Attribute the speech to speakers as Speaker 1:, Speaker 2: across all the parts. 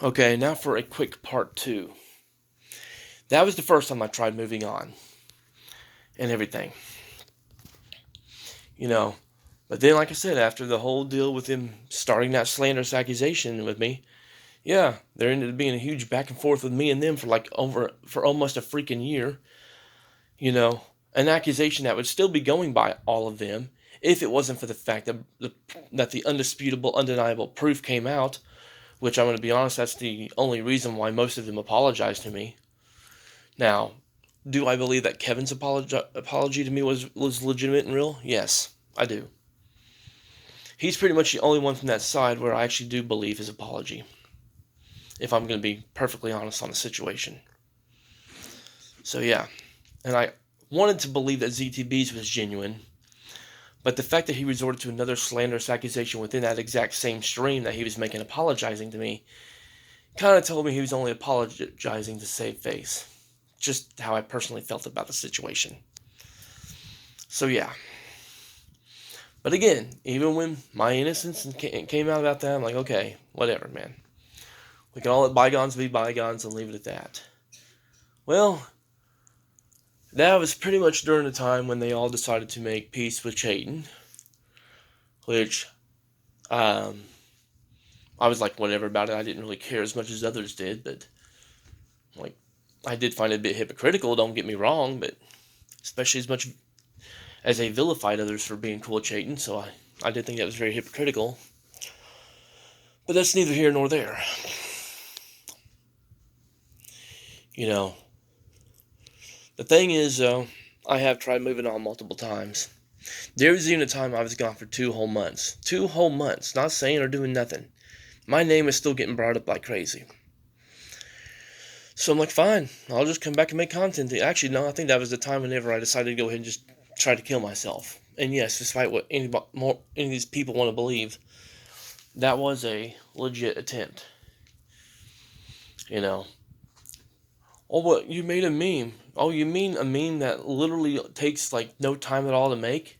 Speaker 1: Okay, now for a quick part two. That was the first time I tried moving on and everything, you know. But then, like I said, after the whole deal with him starting that slanderous accusation with me, yeah, there ended up being a huge back and forth with me and them for almost a freaking year, you know. An accusation that would still be going by all of them if it wasn't for the fact that the undisputable, undeniable proof came out, which I'm going to be honest, that's the only reason why most of them apologized to me. Now, do I believe that Kevin's apology to me was legitimate and real? Yes, I do. He's pretty much the only one from that side where I actually do believe his apology, if I'm going to be perfectly honest on the situation. So, yeah. And I wanted to believe that ZTB's was genuine, but the fact that he resorted to another slanderous accusation within that exact same stream that he was making apologizing to me kind of told me he was only apologizing to save face. Just how I personally felt about the situation. So, yeah. But again, even when my innocence came out about that, I'm like, okay, whatever, man. We can all let bygones be bygones and leave it at that. Well, that was pretty much during the time when they all decided to make peace with Chayton, which I was like, whatever about it. I didn't really care as much as others did, but like, I did find it a bit hypocritical, don't get me wrong, but especially as much as they vilified others for being cool with Chayton, so I did think that was very hypocritical. But that's neither here nor there. You know, the thing is, though, I have tried moving on multiple times. There was even a time I was gone for 2 whole months. 2 whole months, not saying or doing nothing. My name is still getting brought up like crazy. So I'm like, fine, I'll just come back and make content. Actually, no, I think that was the time whenever I decided to go ahead and just try to kill myself. And yes, despite what any of these people want to believe, that was a legit attempt. You know. Oh, what? You made a meme. Oh, you mean a meme that literally takes like no time at all to make?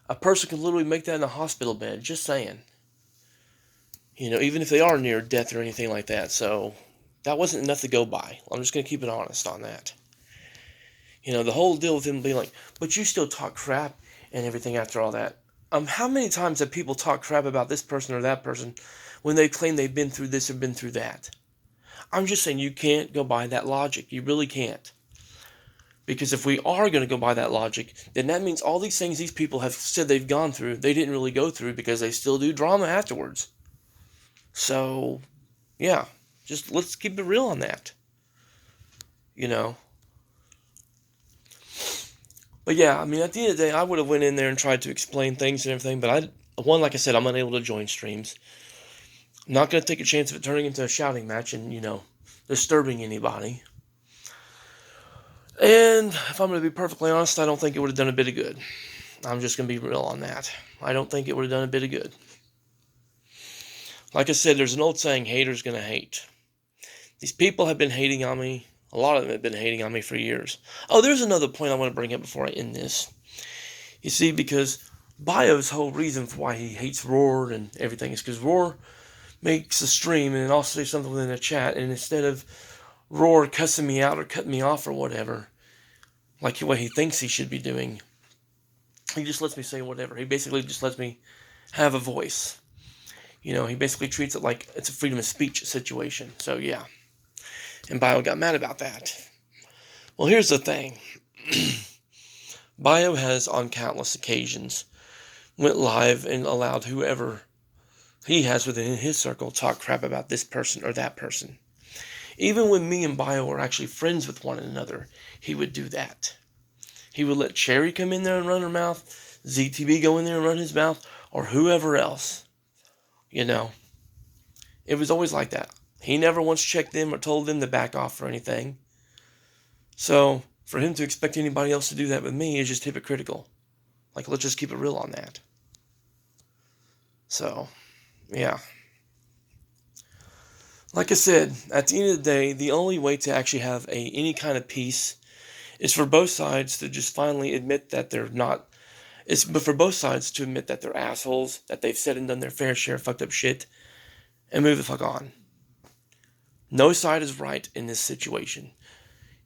Speaker 1: A person could literally make that in a hospital bed. Just saying. You know, even if they are near death or anything like that. So that wasn't enough to go by. I'm just gonna keep it honest on that. You know, the whole deal with him being like, but you still talk crap and everything after all that. How many times have people talked crap about this person or that person when they claim they've been through this or been through that? I'm just saying you can't go by that logic. You really can't. Because if we are going to go by that logic, then that means all these things these people have said they've gone through, they didn't really go through because they still do drama afterwards. So, yeah, just let's keep it real on that. You know? But yeah, I mean, at the end of the day, I would have went in there and tried to explain things and everything, but like I said, I'm unable to join streams. I'm not going to take a chance of it turning into a shouting match and, disturbing anybody. And if I'm going to be perfectly honest, I don't think it would have done a bit of good. I'm just going to be real on that. I don't think it would have done a bit of good. Like I said, there's an old saying, haters going to hate. These people have been hating on me. A lot of them have been hating on me for years. Oh, there's another point I want to bring up before I end this. You see, because Bio's whole reason for why he hates Roar and everything is because Roar makes a stream and also say something within the chat, and instead of Roar cussing me out or cutting me off or whatever, like what he thinks he should be doing, he just lets me say whatever. He basically just lets me have a voice. He basically treats it like it's a freedom of speech situation. So, yeah. And Bio got mad about that. Well, here's the thing. Bio has, on countless occasions, went live and allowed whoever he has within his circle talk crap about this person or that person. Even when me and Bio are actually friends with one another, he would do that. He would let Cherry come in there and run her mouth, ZTB go in there and run his mouth, or whoever else. It was always like that. He never once checked them or told them to back off or anything. So, for him to expect anybody else to do that with me is just hypocritical. Like, let's just keep it real on that. So, yeah. Like I said, at the end of the day, the only way to actually have any kind of peace is for both sides to just finally admit that they're not. But for both sides to admit that they're assholes, that they've said and done their fair share of fucked up shit, and move the fuck on. No side is right in this situation.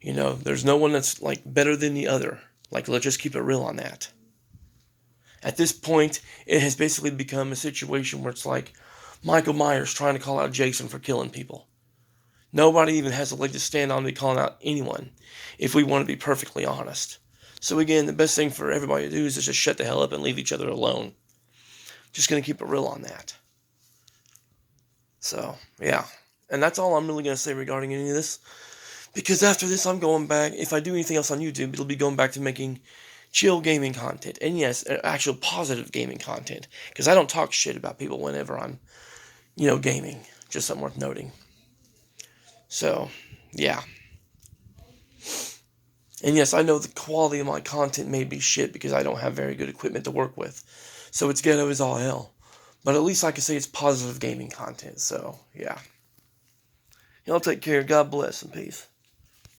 Speaker 1: There's no one that's like better than the other. Like, let's just keep it real on that. At this point, it has basically become a situation where it's like Michael Myers trying to call out Jason for killing people. Nobody even has a leg to stand on to be calling out anyone, if we want to be perfectly honest. So again, the best thing for everybody to do is just shut the hell up and leave each other alone. Just gonna keep it real on that. So, yeah. And that's all I'm really gonna say regarding any of this. Because after this, I'm going back. If I do anything else on YouTube, it'll be going back to making chill gaming content. And yes, actual positive gaming content. Because I don't talk shit about people whenever I'm, gaming. Just something worth noting. So, yeah. And yes, I know the quality of my content may be shit because I don't have very good equipment to work with. So it's ghetto as all hell. But at least I can say it's positive gaming content. So, yeah. Y'all take care. God bless and peace.